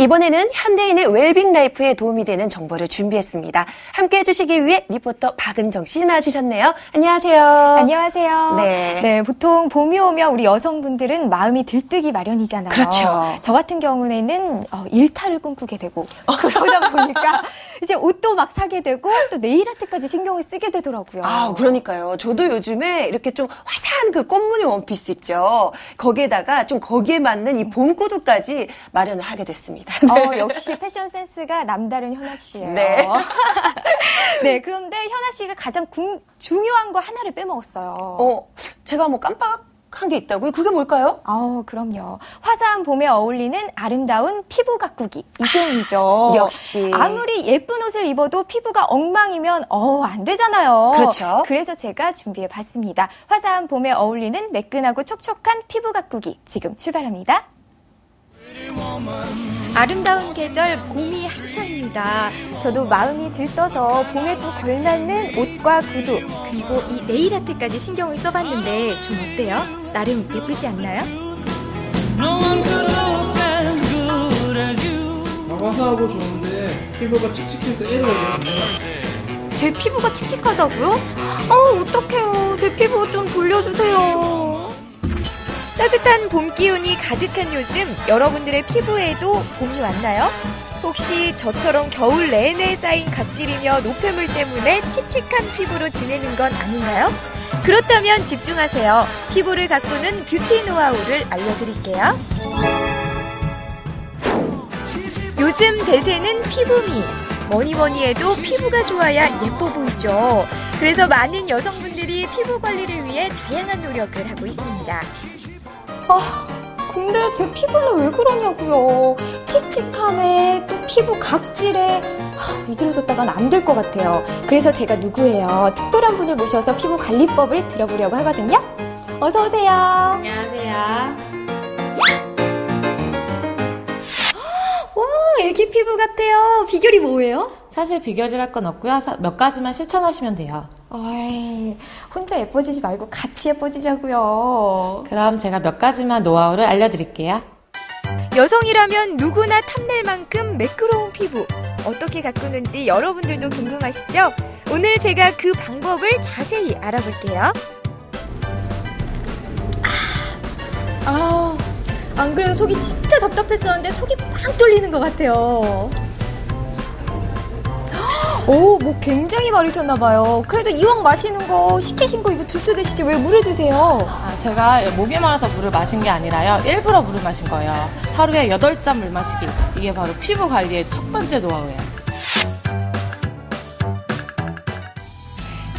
이번에는 현대인의 웰빙 라이프에 도움이 되는 정보를 준비했습니다. 함께 해주시기 위해 리포터 박은정 씨 나와주셨네요. 안녕하세요. 안녕하세요. 네, 보통 봄이 오면 우리 여성분들은 마음이 들뜨기 마련이잖아요. 그렇죠. 저 같은 경우에는 일탈을 꿈꾸게 되고 그러다 보니까 이제 옷도 막 사게 되고 또 네일 아트까지 신경을 쓰게 되더라고요. 그러니까요. 저도 요즘에 이렇게 좀 화사한 그 꽃무늬 원피스 있죠. 거기에다가 좀 거기에 맞는 이 봄 구두까지 마련을 하게 됐습니다. 네. 역시 패션 센스가 남다른 현아 씨예요. 네. 네, 그런데 현아 씨가 가장 중요한 거 하나를 빼먹었어요. 제가 뭐 깜빡한 게 있다고요? 그게 뭘까요? 그럼요. 화사한 봄에 어울리는 아름다운 피부 가꾸기. 이 종이죠. 역시. 아무리 예쁜 옷을 입어도 피부가 엉망이면 안 되잖아요. 그렇죠. 그래서 제가 준비해봤습니다. 화사한 봄에 어울리는 매끈하고 촉촉한 피부 가꾸기. 지금 출발합니다. 아름다운 계절 봄이 한창입니다. 저도 마음이 들떠서 봄에 또 걸맞는 옷과 구두 그리고 이 네일 아트까지 신경을 써봤는데 좀 어때요? 나름 예쁘지 않나요? 화사하고 좋은데 피부가 칙칙해서 에러예요. 제 피부가 칙칙하다고요? 어떡해요. 제 피부 좀 돌려주세요. 따뜻한 봄 기운이 가득한 요즘 여러분들의 피부에도 봄이 왔나요? 혹시 저처럼 겨울 내내 쌓인 각질이며 노폐물 때문에 칙칙한 피부로 지내는 건 아닌가요? 그렇다면 집중하세요. 피부를 가꾸는 뷰티 노하우를 알려드릴게요. 요즘 대세는 피부미. 뭐니 해도 피부가 좋아야 예뻐 보이죠. 그래서 많은 여성분들이 피부 관리를 위해 다양한 노력을 하고 있습니다. 근데 제 피부는 왜 그러냐고요. 칙칙함에 또 피부 각질에 이대로 뒀다간 안 될 것 같아요. 그래서 제가 누구예요? 특별한 분을 모셔서 피부 관리법을 들어보려고 하거든요. 어서 오세요. 안녕하세요. 와, 애기 피부 같아요. 비결이 뭐예요? 사실 비결이랄 건 없고요. 몇 가지만 실천하시면 돼요. 어이, 혼자 예뻐지지 말고 같이 예뻐지자고요. 그럼 제가 몇 가지만 노하우를 알려드릴게요. 여성이라면 누구나 탐낼 만큼 매끄러운 피부. 어떻게 가꾸는지 여러분들도 궁금하시죠? 오늘 제가 그 방법을 자세히 알아볼게요. 안 그래도 속이 진짜 답답했었는데 속이 빵 뚫리는 것 같아요. 목 굉장히 마르셨나봐요. 그래도 이왕 마시는 거 시키신 거 이거 주스 드시지 왜 물을 드세요? 제가 목이 말라서 물을 마신 게 아니라요. 일부러 물을 마신 거예요. 하루에 8잔 물 마시기. 이게 바로 피부 관리의 첫 번째 노하우예요.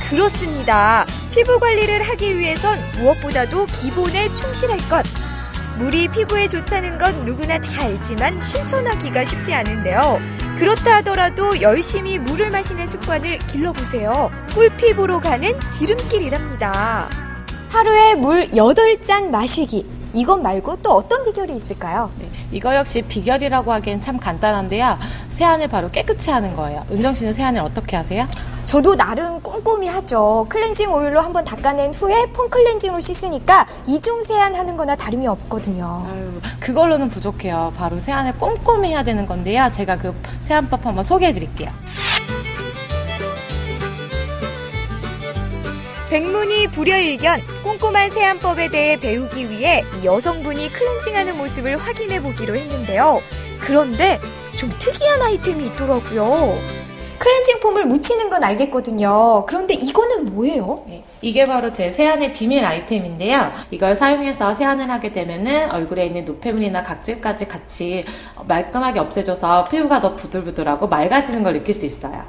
그렇습니다. 피부 관리를 하기 위해선 무엇보다도 기본에 충실할 것. 물이 피부에 좋다는 건 누구나 다 알지만 실천하기가 쉽지 않은데요. 그렇다 하더라도 열심히 물을 마시는 습관을 길러보세요. 꿀피부로 가는 지름길이랍니다. 하루에 물 8잔 마시기. 이것 말고 또 어떤 비결이 있을까요? 네, 이거 역시 비결이라고 하기엔 참 간단한데요. 세안을 바로 깨끗이 하는 거예요. 은정 씨는 세안을 어떻게 하세요? 저도 나름 꼼꼼히 하죠. 클렌징 오일로 한번 닦아낸 후에 폼 클렌징으로 씻으니까 이중 세안하는 거나 다름이 없거든요. 그걸로는 부족해요. 바로 세안을 꼼꼼히 해야 되는 건데요. 제가 그 세안법 한번 소개해 드릴게요. 백문이 불여일견, 꼼꼼한 세안법에 대해 배우기 위해 여성분이 클렌징하는 모습을 확인해 보기로 했는데요. 그런데 좀 특이한 아이템이 있더라고요. 클렌징 폼을 묻히는 건 알겠거든요. 그런데 이거는 뭐예요? 네, 이게 바로 제 세안의 비밀 아이템인데요. 이걸 사용해서 세안을 하게 되면은 얼굴에 있는 노폐물이나 각질까지 같이 말끔하게 없애줘서 피부가 더 부들부들하고 맑아지는 걸 느낄 수 있어요.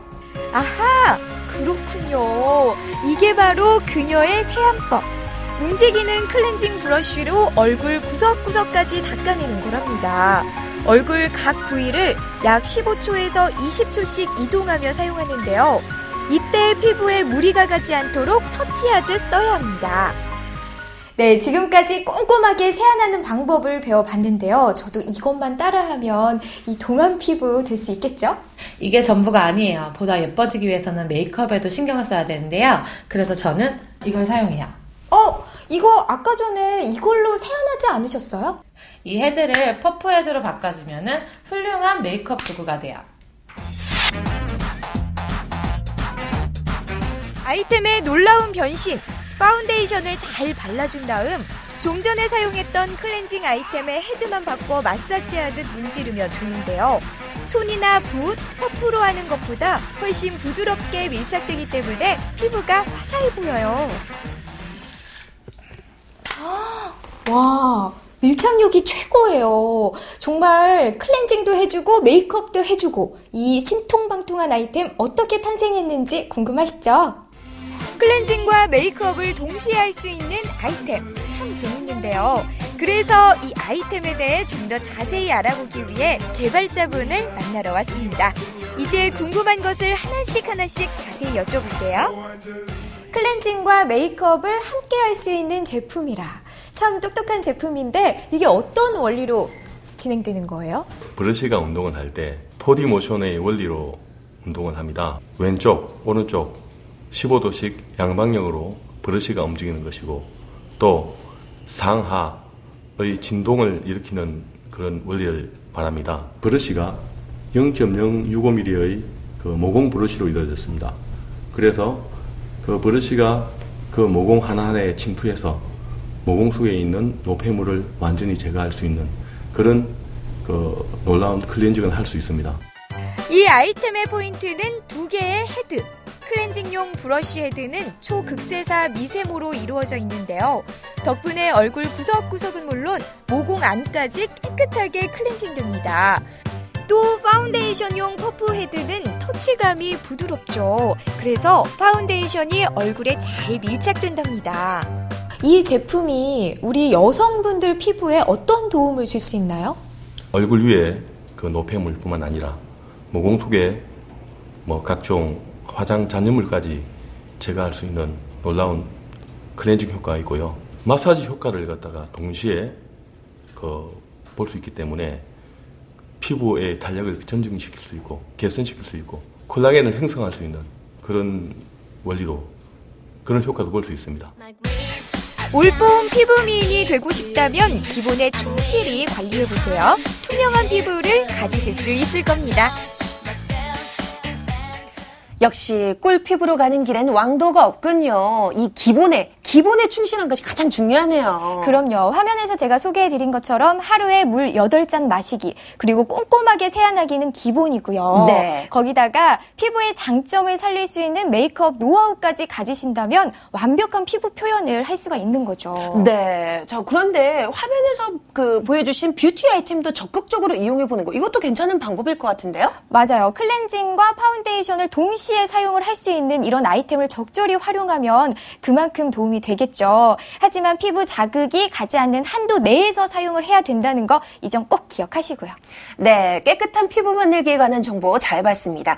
아하! 그렇군요. 이게 바로 그녀의 세안법. 움직이는 클렌징 브러쉬로 얼굴 구석구석까지 닦아내는 거랍니다. 얼굴 각 부위를 약 15초에서 20초씩 이동하며 사용하는데요. 이때 피부에 무리가 가지 않도록 터치하듯 써야 합니다. 네, 지금까지 꼼꼼하게 세안하는 방법을 배워봤는데요. 저도 이것만 따라하면 이 동안 피부 될 수 있겠죠? 이게 전부가 아니에요. 보다 예뻐지기 위해서는 메이크업에도 신경을 써야 되는데요. 그래서 저는 이걸 사용해요. 이거 아까 전에 이걸로 세안하지 않으셨어요? 이 헤드를 퍼프 헤드로 바꿔주면은 훌륭한 메이크업 도구가 돼요. 아이템의 놀라운 변신! 파운데이션을 잘 발라준 다음 좀 전에 사용했던 클렌징 아이템의 헤드만 바꿔 마사지하듯 문지르면 되는데요. 손이나 붓, 퍼프로 하는 것보다 훨씬 부드럽게 밀착되기 때문에 피부가 화사해 보여요. 와, 밀착력이 최고예요. 정말 클렌징도 해주고 메이크업도 해주고 이 신통방통한 아이템 어떻게 탄생했는지 궁금하시죠? 클렌징과 메이크업을 동시에 할 수 있는 아이템 참 재밌는데요. 그래서 이 아이템에 대해 좀 더 자세히 알아보기 위해 개발자분을 만나러 왔습니다. 이제 궁금한 것을 하나씩 자세히 여쭤볼게요. 클렌징과 메이크업을 함께 할 수 있는 제품이라 참 똑똑한 제품인데 이게 어떤 원리로 진행되는 거예요? 브러쉬가 운동을 할 때 4D 모션의 원리로 운동을 합니다. 왼쪽, 오른쪽 15도씩 양방향으로 브러쉬가 움직이는 것이고 또 상하의 진동을 일으키는 그런 원리를 말합니다. 브러쉬가 0.065mm의 그 모공 브러쉬로 이루어졌습니다. 그래서 그 브러쉬가 그 모공 하나하나에 침투해서 모공 속에 있는 노폐물을 완전히 제거할 수 있는 그런 그 놀라운 클렌징을 할 수 있습니다. 이 아이템의 포인트는 두 개의 헤드. 클렌징용 브러쉬 헤드는 초극세사 미세모로 이루어져 있는데요. 덕분에 얼굴 구석구석은 물론 모공 안까지 깨끗하게 클렌징됩니다. 또 파운데이션용 퍼프 헤드는 터치감이 부드럽죠. 그래서 파운데이션이 얼굴에 잘 밀착된답니다. 이 제품이 우리 여성분들 피부에 어떤 도움을 줄 수 있나요? 얼굴 위에 그 노폐물뿐만 아니라 모공 속에 각종 화장 잔여물까지 제거할 수 있는 놀라운 클렌징 효과가 있고요. 마사지 효과를 갖다가 동시에 볼 수 있기 때문에 피부의 탄력을 전증시킬 수 있고 개선시킬 수 있고 콜라겐을 형성할 수 있는 그런 원리로 그런 효과도 볼 수 있습니다. 올봄 피부 미인이 되고 싶다면 기본에 충실히 관리해보세요. 투명한 피부를 가지실 수 있을 겁니다. 역시 꿀 피부로 가는 길엔 왕도가 없군요. 이 기본에 충실한 것이 가장 중요하네요. 그럼요. 화면에서 제가 소개해드린 것처럼 하루에 물 8잔 마시기, 그리고 꼼꼼하게 세안하기는 기본이고요. 네. 거기다가 피부의 장점을 살릴 수 있는 메이크업 노하우까지 가지신다면 완벽한 피부 표현을 할 수가 있는 거죠. 네. 그런데 화면에서 보여주신 뷰티 아이템도 적극적으로 이용해보는 거, 이것도 괜찮은 방법일 것 같은데요? 맞아요. 클렌징과 파운데이션을 동시에 사용을 할 수 있는 이런 아이템을 적절히 활용하면 그만큼 도움이 되겠죠. 하지만 피부 자극이 가지 않는 한도 내에서 사용을 해야 된다는 거 이 점 꼭 기억하시고요. 네. 깨끗한 피부 만들기에 관한 정보 잘 봤습니다.